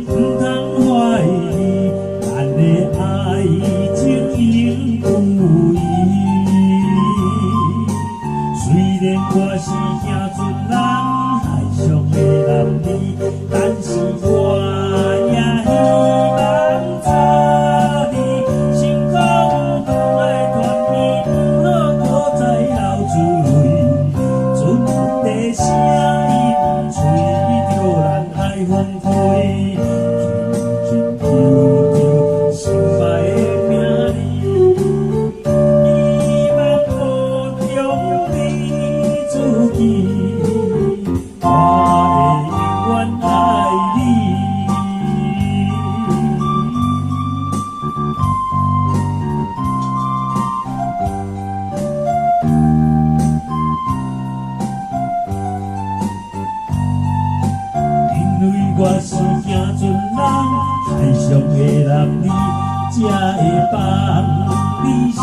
不通怀疑，咱的爱情永不移。虽然我是行船人，海上的男儿，但是我也希望差你，心口有痛的团圆，不好搁再流出泪。船的声音吹着咱爱风吹，轻轻飘着心爱的名字，希望无中你自己，我会永远爱你。因为我是行船人，海上的男儿，才会放你伤。